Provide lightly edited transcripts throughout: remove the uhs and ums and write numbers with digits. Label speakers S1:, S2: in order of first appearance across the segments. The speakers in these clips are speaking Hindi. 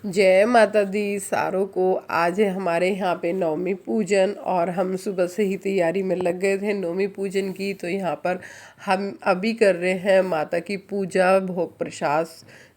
S1: जय माता दी सारों को। आज है हमारे यहाँ पे नवमी पूजन और हम सुबह से ही तैयारी में लग गए थे नवमी पूजन की। तो यहाँ पर हम अभी कर रहे हैं माता की पूजा, भोग प्रसाद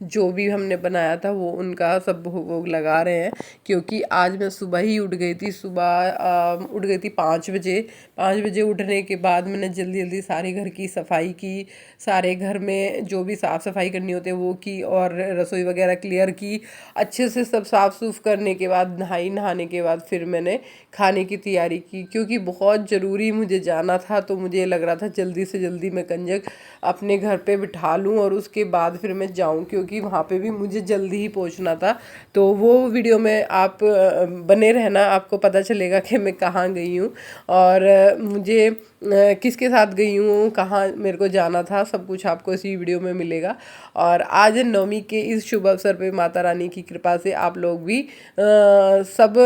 S1: जो भी हमने बनाया था वो उनका सब भोग वोग लगा रहे हैं। क्योंकि आज मैं सुबह ही उठ गई थी, उठ गई थी 5 बजे। 5 बजे उठने के बाद मैंने जल्दी जल्दी सारे घर की सफाई की, सारे घर में जो भी साफ़ सफाई करनी होती है वो की और रसोई वगैरह क्लियर की। अच्छे से सब साफ़ सूफ करने के बाद नहाने के बाद फिर मैंने खाने की तैयारी की, क्योंकि बहुत ज़रूरी मुझे जाना था। तो मुझे लग रहा था जल्दी से जल्दी मैं कंजक अपने घर पे बिठा लूँ और उसके बाद फिर मैं जाऊँ, क्योंकि वहाँ पे भी मुझे जल्दी ही पहुँचना था। तो वो वीडियो में आप बने रहना, आपको पता चलेगा कि मैं कहाँ गई हूँ और मुझे किसके साथ गई हूँ, कहाँ मेरे को जाना था, सब कुछ आपको इसी वीडियो में मिलेगा। और आज नवमी के इस शुभ अवसर पे माता रानी की कृपा से आप लोग भी सब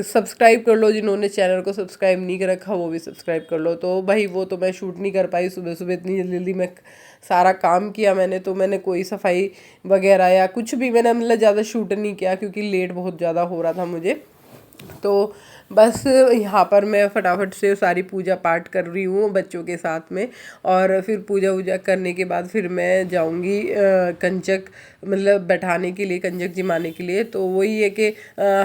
S1: सब्सक्राइब कर लो। जिन्होंने चैनल को सब्सक्राइब नहीं कर रखा वो भी सब्सक्राइब कर लो। तो भाई वो तो मैं शूट नहीं कर पाई सुबह सुबह, इतनी जल्दी जल्दी मैं सारा काम किया मैंने। तो मैंने कोई सफाई वगैरह या कुछ भी मैंने मतलब ज़्यादा शूट नहीं किया, क्योंकि लेट बहुत ज़्यादा हो रहा था मुझे। तो बस यहाँ पर मैं फटाफट से सारी पूजा पाठ कर रही हूँ बच्चों के साथ में। और फिर पूजा वूजा करने के बाद फिर मैं जाऊँगी कंजक मतलब बैठाने के लिए, कंजक जिमाने के लिए। तो वही है कि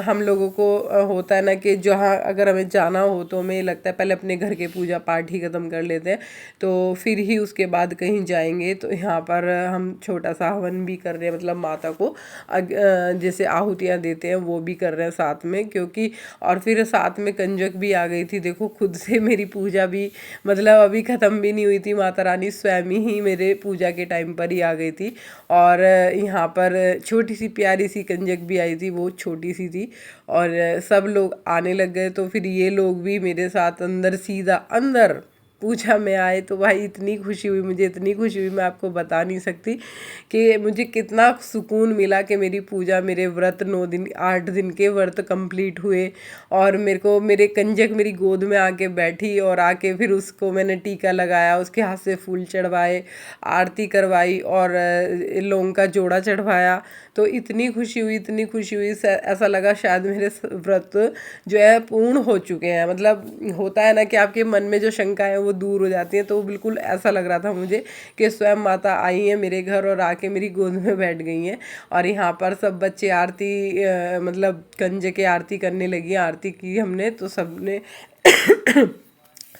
S1: हम लोगों को होता है ना कि जहाँ अगर हमें जाना हो तो हमें लगता है पहले अपने घर के पूजा पाठ ही ख़त्म कर लेते हैं, तो फिर ही उसके बाद कहीं जाएंगे। तो यहाँ पर हम छोटा सा हवन भी कर रहे हैं, मतलब माता को जैसे आहुतियाँ देते हैं वो भी कर रहे हैं साथ में। क्योंकि और फिर साथ में कंजक भी आ गई थी। देखो खुद से मेरी पूजा भी मतलब अभी ख़त्म भी नहीं हुई थी, माता रानी स्वयं ही मेरे पूजा के टाइम पर ही आ गई थी। और यहाँ पर छोटी सी प्यारी सी कंजक भी आई थी, वो छोटी सी थी। और सब लोग आने लग गए, तो फिर ये लोग भी मेरे साथ अंदर सीधा अंदर पूजा में आए। तो भाई इतनी खुशी हुई मुझे, इतनी खुशी हुई मैं आपको बता नहीं सकती कि मुझे कितना सुकून मिला कि मेरी पूजा, मेरे व्रत 9 दिन 8 दिन के व्रत कंप्लीट हुए। और मेरे को मेरे कंजक मेरी गोद में आके बैठी और आके फिर उसको मैंने टीका लगाया, उसके हाथ से फूल चढ़वाए, आरती करवाई और लौंग का जोड़ा चढ़वाया। तो इतनी खुशी हुई, इतनी खुशी हुई, ऐसा लगा शायद मेरे व्रत जो है पूर्ण हो चुके हैं। मतलब होता है ना कि आपके मन में जो शंका है वो दूर हो जाती है। तो बिल्कुल ऐसा लग रहा था मुझे कि स्वयं माता आई हैं मेरे घर और आके मेरी गोद में बैठ गई हैं। और यहाँ पर सब बच्चे आरती मतलब कंज के आरती करने लगी, आरती की हमने तो सबने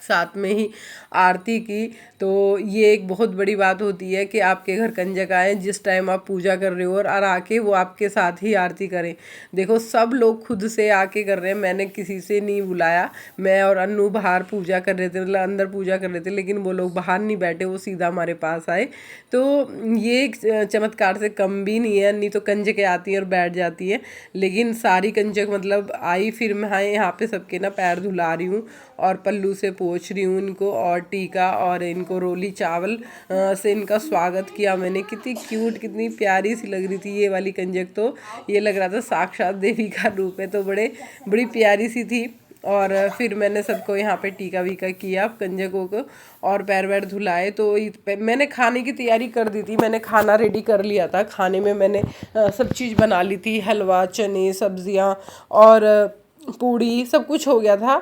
S1: साथ में ही आरती की। तो ये एक बहुत बड़ी बात होती है कि आपके घर कंजक आए जिस टाइम आप पूजा कर रहे हो और आके वो आपके साथ ही आरती करें। देखो सब लोग खुद से आके कर रहे हैं, मैंने किसी से नहीं बुलाया। मैं और अन्नू बाहर पूजा कर रहे थे, मतलब अंदर पूजा कर रहे थे, लेकिन वो लोग बाहर नहीं बैठे, वो सीधा हमारे पास आए। तो ये एक चमत्कार से कम भी नहीं है। नहीं तो कंजकें आती हैं और बैठ जाती हैं, लेकिन सारी कंजक मतलब आई। फिर मैं यहाँ पे सबके ना पैर धुला रही हूँ और पल्लू से पोंछ रही हूँ इनको, और टीका और इनको रोली चावल से इनका स्वागत किया मैंने। कितनी क्यूट, कितनी प्यारी सी लग रही थी ये वाली कंजक। तो ये लग रहा था साक्षात देवी का रूप है, तो बड़ी प्यारी सी थी। और फिर मैंने सबको यहाँ पे टीका वीका किया कंजकों को और पैर वैर धुलाए। तो मैंने खाने की तैयारी कर दी थी, मैंने खाना रेडी कर लिया था। खाने में मैंने सब चीज़ बना ली थी, हलवा, चने, सब्जियाँ और पूड़ी, सब कुछ हो गया था।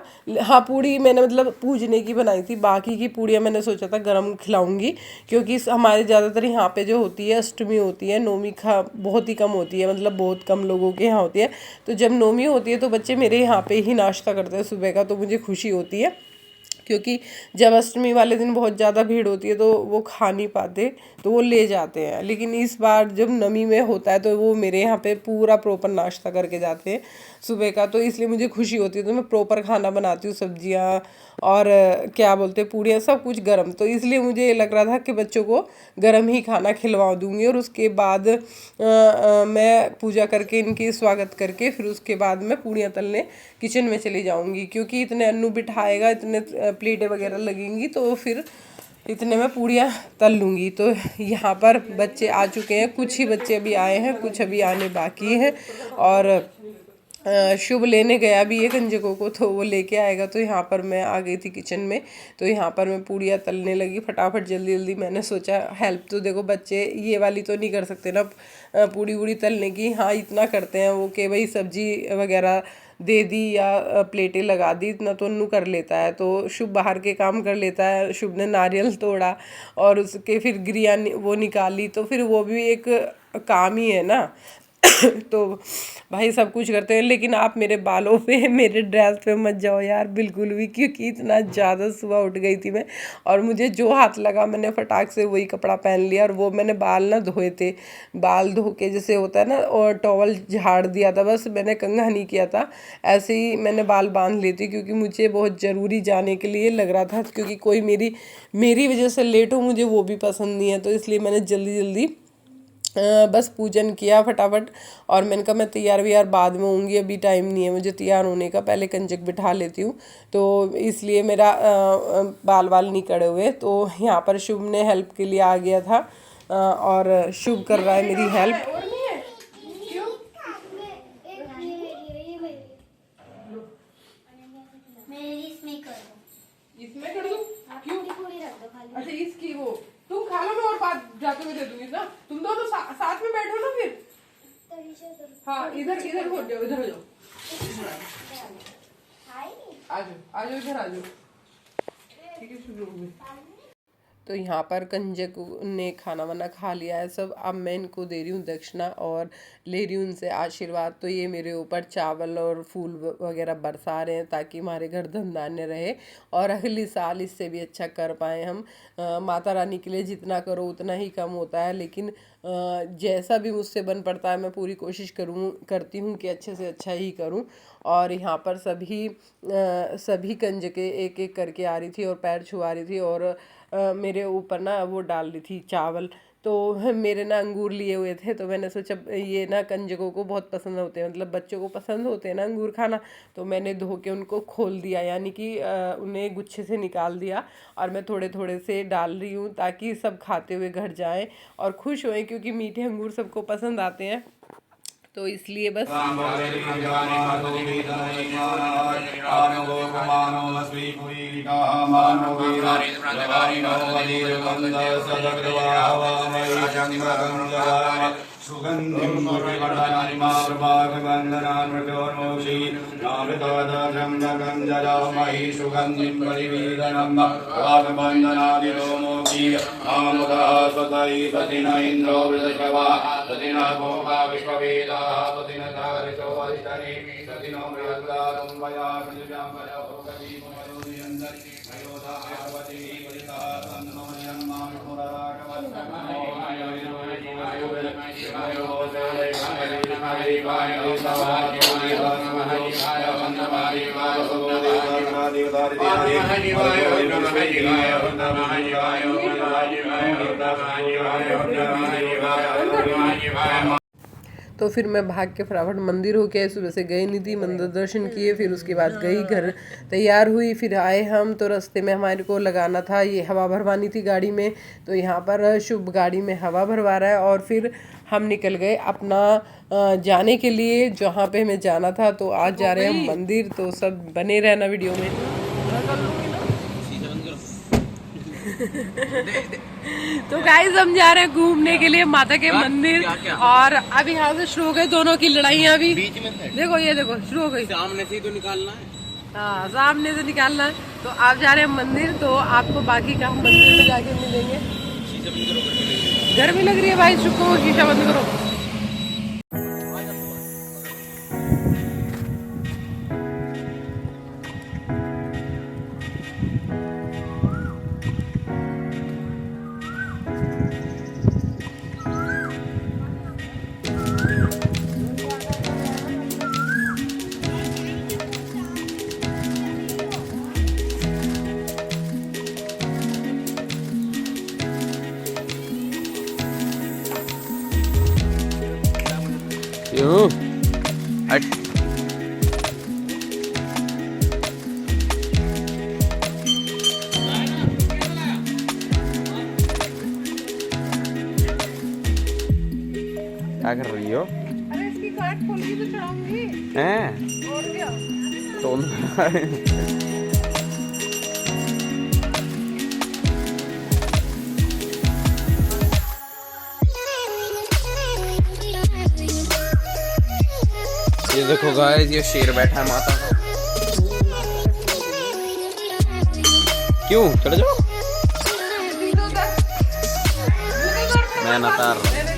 S1: हाँ पूड़ी मैंने मतलब पूजने की बनाई थी, बाकी की पूड़ियाँ मैंने सोचा था गरम खिलाऊंगी। क्योंकि हमारे ज़्यादातर यहाँ पे जो होती है अष्टमी होती है, नौमी खा बहुत ही कम होती है, मतलब बहुत कम लोगों के यहाँ होती है। तो जब नौमी होती है तो बच्चे मेरे यहाँ पे ही नाश्ता करते हैं सुबह का, तो मुझे खुशी होती है। क्योंकि जब अष्टमी वाले दिन बहुत ज़्यादा भीड़ होती है तो वो खा नहीं पाते, तो वो ले जाते हैं। लेकिन इस बार जब नवमी में होता है तो वो मेरे यहाँ पे पूरा प्रॉपर नाश्ता करके जाते हैं सुबह का। तो इसलिए मुझे खुशी होती है, तो मैं प्रॉपर खाना बनाती हूँ, सब्जियाँ और क्या बोलते हैं पूड़ियाँ, सब कुछ गर्म। तो इसलिए मुझे लग रहा था कि बच्चों को गर्म ही खाना खिलवा दूँगी। और उसके बाद मैं पूजा करके इनकी स्वागत करके फिर उसके बाद मैं पूड़ियाँ तलने किचन में चली जाऊँगी। क्योंकि इतने अन्नू बिठाएगा, इतने प्लेटें वगैरह लगेंगी, तो फिर इतने में पूड़ियाँ तल लूँगी। तो यहाँ पर बच्चे आ चुके हैं, कुछ ही बच्चे अभी आए हैं, कुछ अभी आने बाकी हैं। और शुभ लेने गया भी है कंजकों को, तो वो लेके आएगा। तो यहाँ पर मैं आ गई थी किचन में, तो यहाँ पर मैं पूड़ियाँ तलने लगी फटाफट जल्दी जल्दी। मैंने सोचा हेल्प तो देखो बच्चे ये वाली तो नहीं कर सकते ना पूड़ी वूड़ी तलने की। हाँ इतना करते हैं वो कि भाई सब्जी वगैरह दे दी या प्लेटें लगा दी, इतना तो उन्नू कर लेता है। तो शुभ बाहर के काम कर लेता है। शुभ ने नारियल तोड़ा और उसके फिर गिरिया वो निकाली, तो फिर वो भी एक काम ही है ना। तो भाई सब कुछ करते हैं, लेकिन आप मेरे बालों पे मेरे ड्रेस पे मत जाओ यार बिल्कुल भी, क्योंकि इतना ज़्यादा सुबह उठ गई थी मैं, और मुझे जो हाथ लगा मैंने फटाक से वही कपड़ा पहन लिया। और वो मैंने बाल ना धोए थे, बाल धो के जैसे होता है ना, और टॉवल झाड़ दिया था, बस मैंने कंघा नहीं किया था, ऐसे ही मैंने बाल बांध लेती, क्योंकि मुझे बहुत ज़रूरी जाने के लिए लग रहा था, क्योंकि कोई मेरी वजह से लेट हो मुझे वो भी पसंद नहीं है। तो इसलिए मैंने जल्दी जल्दी बस पूजन किया फटाफट। और मैंने कहा मैं तैयार व्यार बाद में होंगी, अभी टाइम नहीं है मुझे तैयार होने का, पहले कंजक बिठा लेती हूँ। तो इसलिए मेरा बाल बाल नहीं कड़े हुए। तो यहाँ पर शुभ ने हेल्प के लिए आ गया था, और शुभ कर रहा है मेरी हेल्प। इसमें कर दूं? क्यों? अच्छा इसकी वो तुम खा लो, मैं और बात जाते हुए दे दूंगी ना। तुम दोनों साथ में बैठो ना फिर। हाँ इधर इधर हो जाओ, इधर हो जाओ, आ जाओ आ जाओ, इधर आ जाओ। ठीक है शुरू हो गई। तो यहाँ पर कंजक ने खाना वाना खा लिया है सब। अब मैं इनको दे रही हूँ दक्षिणा और ले रही हूँ उनसे आशीर्वाद। तो ये मेरे ऊपर चावल और फूल वगैरह बरसा रहे हैं, ताकि हमारे घर धन धान्य रहे और अगली साल इससे भी अच्छा कर पाएँ हम। माता रानी के लिए जितना करो उतना ही कम होता है, लेकिन जैसा भी मुझसे बन पड़ता है मैं पूरी कोशिश करती हूँ कि अच्छे से अच्छा ही करूँ। और यहाँ पर सभी कंजकें एक एक करके आ रही थी और पैर छुआ रही थी, और मेरे ऊपर ना वो डाल रही थी चावल। तो मेरे ना अंगूर लिए हुए थे, तो मैंने सोचा ये ना कंजकों को बहुत पसंद होते हैं, मतलब बच्चों को पसंद होते हैं ना अंगूर खाना। तो मैंने धो के उनको खोल दिया, यानी कि उन्हें गुच्छे से निकाल दिया, और मैं थोड़े थोड़े से डाल रही हूँ ताकि सब खाते हुए घर जाएं और खुश होएं, क्योंकि मीठे अंगूर सबको पसंद आते हैं। तो इसलिए बस
S2: सुगन्धिं पुष्टिवर्धनानिमार्भागबन्धनान्मृत्योर्मोक्षी नामृतोदशम्भगञ्जलामहि सुगन्धिं परिवीरणं वागबन्धनादितो मोक्षी आमुदः स्वतैपतिन इन्द्रो वृषभा पतिनः भोगा विश्ववेदाः पतिनः धारितो वरिष्ठनि पतिनो मृगदारुं वया कृजां वया भोगति मुनयोनियन्दरि अयोधा पार्वती परितः तन्नमयं
S1: तो फिर मैं भाग के फटाफट मंदिर होके आई। सुबह से गई नहीं थी, मंदिर दर्शन किए, फिर उसके बाद गई घर, तैयार हुई, फिर आए हम। तो रास्ते में हमारे को लगाना था, ये हवा भरवानी थी गाड़ी में। तो यहाँ पर शुभ गाड़ी में हवा भरवा रहा है, और फिर हम निकल गए अपना जाने के लिए जहाँ पे हमें जाना था। तो आज जा रहे हैं हम मंदिर। तो सब बने रहना वीडियो में। तो गाइस हम जा रहे हैं घूमने के लिए माता के मंदिर, और अब यहाँ से शुरू हो गई दोनों की लड़ाइयाँ भी। देखो ये देखो शुरू हो गई,
S3: सामने से ही तो निकालना है।
S1: हाँ सामने से निकालना है। तो आप जा रहे हैं मंदिर, तो आपको बाकी का मंदिर में जाके मिलेंगे। गर्मी लग रही है भाई, शुक्र शीशा बंद करो।
S3: क्यों? हट। क्या कर रही हो?
S1: अरे इसकी गांठ खोल के तो चढ़ाऊंगी।
S3: हैं
S1: और क्या?
S3: तो ये देखो गाइस, ये शेर बैठा है माता का। क्यों चढ़ जाओ, मैं ना तार रहा।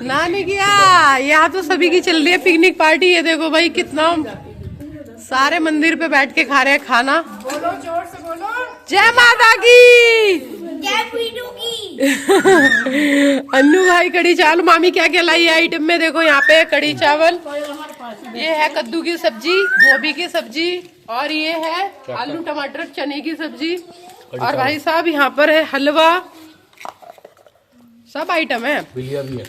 S1: नानी किया यहाँ तो सभी की चल रही है पिकनिक पार्टी। ये देखो भाई कितना सारे मंदिर पे बैठ के खा रहे हैं खाना। बोलो जोर से बोलो, जय माता की, जय पीनू की। अन्नू भाई कड़ी चावल, मामी क्या क्या लाई है आइटम में, देखो यहाँ पे कड़ी चावल, ये है कद्दू की सब्जी, गोभी की सब्जी, और ये है आलू टमाटर चने की सब्जी, और भाई साहब यहाँ पर है हलवा, सब आइटम है।
S4: बिलिया भी है,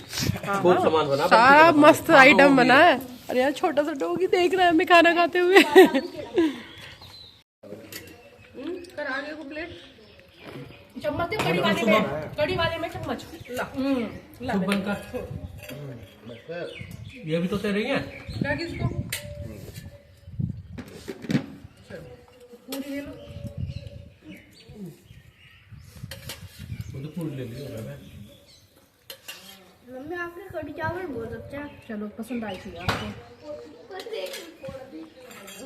S1: खूब सामान बना, सारा मस्त आइटम बना है। अरे यार छोटा सा डॉगी देख रहा है हमें खाना खाते हुए। कर आगे को प्लेट, चम्मच दे कड़ी वाले में चम्मच ला
S4: बनकर ये भी तो तेरे ही है
S1: क्या, किसको पूरी ले लो,
S4: तो पूरी ले लियो।
S5: मम्मी आपने कड़ी चावल बहुत अच्छा,
S1: चलो पसंद आई थी आपको।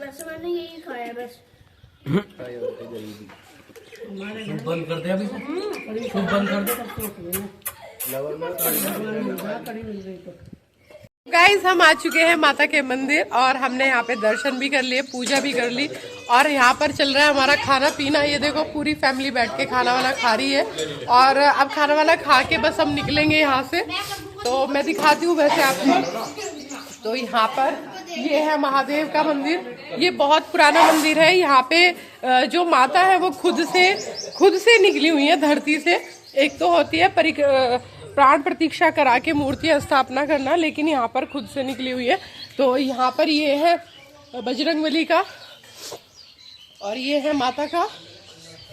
S5: वैसे मैंने यही खाया बस।
S4: सूप बंद कर दे अभी, सूप बंद कर दे।
S1: गाइस हम आ चुके हैं माता के मंदिर और हमने यहाँ पे दर्शन भी कर लिए, पूजा भी कर ली, और यहाँ पर चल रहा है हमारा खाना पीना। ये देखो पूरी फैमिली बैठ के खाना वाना खा रही है, और अब खाना वाना खा के बस हम निकलेंगे यहाँ से। तो मैं दिखाती हूँ वैसे आपको। तो यहाँ पर ये है महादेव का मंदिर, ये बहुत पुराना मंदिर है। यहाँ पे जो माता है वो खुद से निकली हुई है धरती से। एक तो होती है प्राण प्रतीक्षा करा के मूर्ति स्थापना करना, लेकिन यहाँ पर खुद से निकली हुई है। तो यहाँ पर ये है बजरंगबली का, और ये है माता का,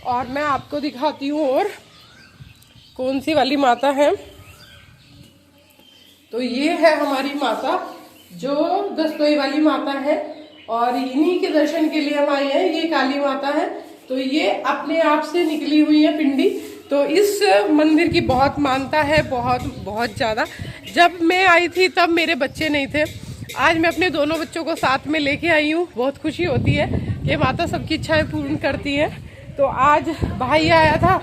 S1: और मैं आपको दिखाती हूँ और कौन सी वाली माता है। तो ये है हमारी माता जो दस्तोई वाली माता है, और इन्हीं के दर्शन के लिए हम आए हैं। ये काली माता है, तो ये अपने आप से निकली हुई है पिंडी। तो इस मंदिर की बहुत मानता है, बहुत ज़्यादा। जब मैं आई थी तब मेरे बच्चे नहीं थे, आज मैं अपने दोनों बच्चों को साथ में लेके आई हूँ। बहुत खुशी होती है कि माता सबकी इच्छाएं पूर्ण करती है। तो आज भाई आया था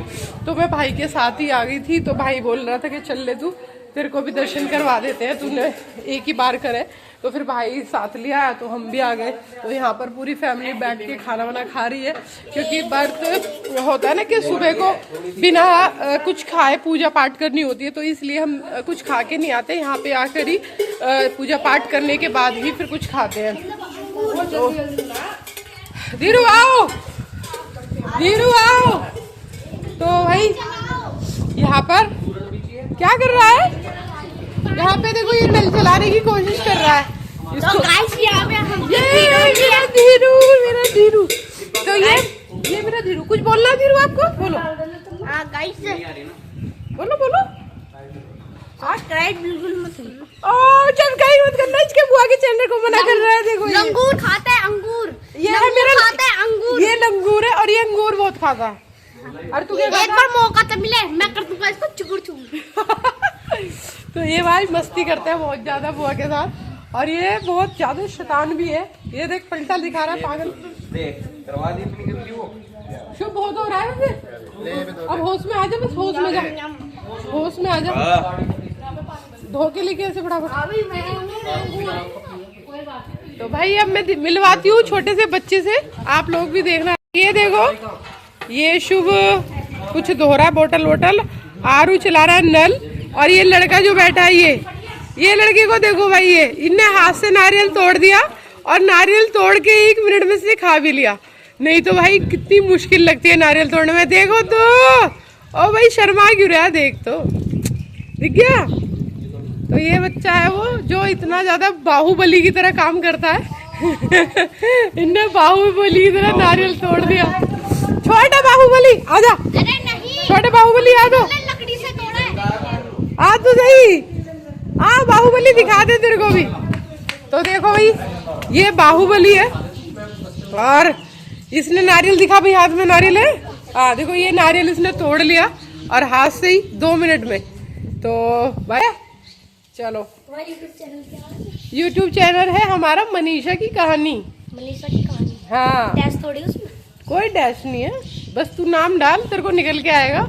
S1: तो मैं भाई के साथ ही आ गई थी। तो भाई बोल रहा था कि चल ले तू, तेरे को भी दर्शन करवा देते हैं, तूने एक ही बार करे। तो फिर भाई साथ लिया आया तो हम भी आ गए। तो यहाँ पर पूरी फैमिली बैठ के खाना वाना खा रही है, क्योंकि व्रत होता है ना कि सुबह को बिना कुछ खाए पूजा पाठ करनी होती है। तो इसलिए हम कुछ खा के नहीं आते, यहाँ पे आकर ही पूजा पाठ करने के बाद ही फिर कुछ खाते हैं। तो धीरू आओ, धीरू आओ। तो भाई यहाँ पर क्या कर रहा है, यहाँ पे देखो ये नल चलाने की कोशिश कर रहा है।
S5: तो गाइस यहाँ पे हम
S1: मेरा धीरू, मेरा धीरू। तो ये मेरा धीरू। कुछ बोलना है धीरू आपको, बोलो।
S5: गाइस
S1: बोलो बोलो।
S5: सब्सक्राइब बिल्कुल मत
S1: सब्सक्राइब मत करना, इसके बुआ के चैनल को मना कर रहा है। देखो
S5: अंगूर खाता है, अंगूर
S1: ये है मेरा
S5: खाता है, अंगूर
S1: ये लंगूर है, और ये अंगूर बहुत खाता है। और तू क्या
S5: एक बार मौका तो मिले मैं कर दूंगा इसको चुकुर चुकुर।
S1: तो ये भाई मस्ती करते हैं बहुत ज्यादा बुआ के साथ, और ये बहुत ज्यादा शैतान भी है। ये देख पलटा दिखा रहा है पागल।
S3: देख करवा दी अपनी गलती वो।
S1: शुभ बहुत हो रहा है वैसे। अब होश में आ जा, बस होश में जा, होश में आ जा। धो के लेके ऐसे फटाफट। तो भाई अब मैं मिलवाती हूँ छोटे से बच्चे से, आप लोग भी देखना। ये देखो ये शुभ कुछ धो रहा है बोतल वोटल, आरू चला रहा है नल, और ये लड़का जो बैठा है ये लड़के को देखो भाई, ये इनने हाथ से नारियल तोड़ दिया और नारियल तोड़ के 1 मिनट में से खा भी लिया। नहीं तो भाई कितनी मुश्किल लगती है नारियल तोड़ने में। देखो तो, ओ भाई शर्मा क्यों रहा, देख तो, दिख गया। तो ये बच्चा है वो जो इतना ज्यादा बाहुबली की तरह काम करता है। इनने बाहुबली की तरह नारियल तोड़ दिया। छोटा बाहुबली आजा,
S5: अरे नहीं,
S1: छोटे बाहुबली आ दो,
S5: लकड़ी से तोड़ा है।
S1: आ तो सही, आ बाहुबली दिखा दे तेरे को भी। तो देखो भाई ये बाहुबली है और इसने नारियल दिखा भाई, हाथ में नारियल है। हाँ देखो ये नारियल इसने तोड़ लिया और हाथ से ही 2 मिनट में। तो भाई चलो, YouTube चैनल है हमारा मनीषा की कहानी।
S5: मनीषा की कहानी,
S1: हाँ
S5: डैश थोड़ी उसमें।
S1: कोई डैश नहीं है, बस तू नाम डाल, तेरे को निकल के आएगा।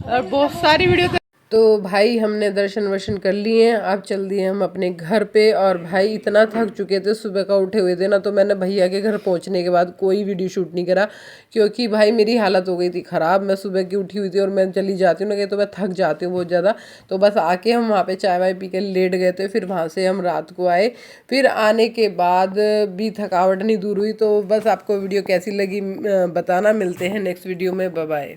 S1: और बहुत सारी वीडियो। तो भाई हमने दर्शन वर्शन कर लिए हैं, अब चल दिए हम अपने घर पे। और भाई इतना थक चुके थे, सुबह का उठे हुए थे ना, तो मैंने भैया के घर पहुंचने के बाद कोई वीडियो शूट नहीं करा, क्योंकि भाई मेरी हालत हो गई थी ख़राब। मैं सुबह की उठी हुई थी और मैं चली जाती हूँ ना, तो मैं थक जाती हूँ बहुत ज़्यादा। तो बस आके हम वहाँ पे चाय वाय पी के लेट गए थे, फिर वहाँ से हम रात को आए। फिर आने के बाद भी थकावट नहीं दूर हुई। तो बस आपको वीडियो कैसी लगी बताना। मिलते हैं नेक्स्ट वीडियो में, बाय बाय।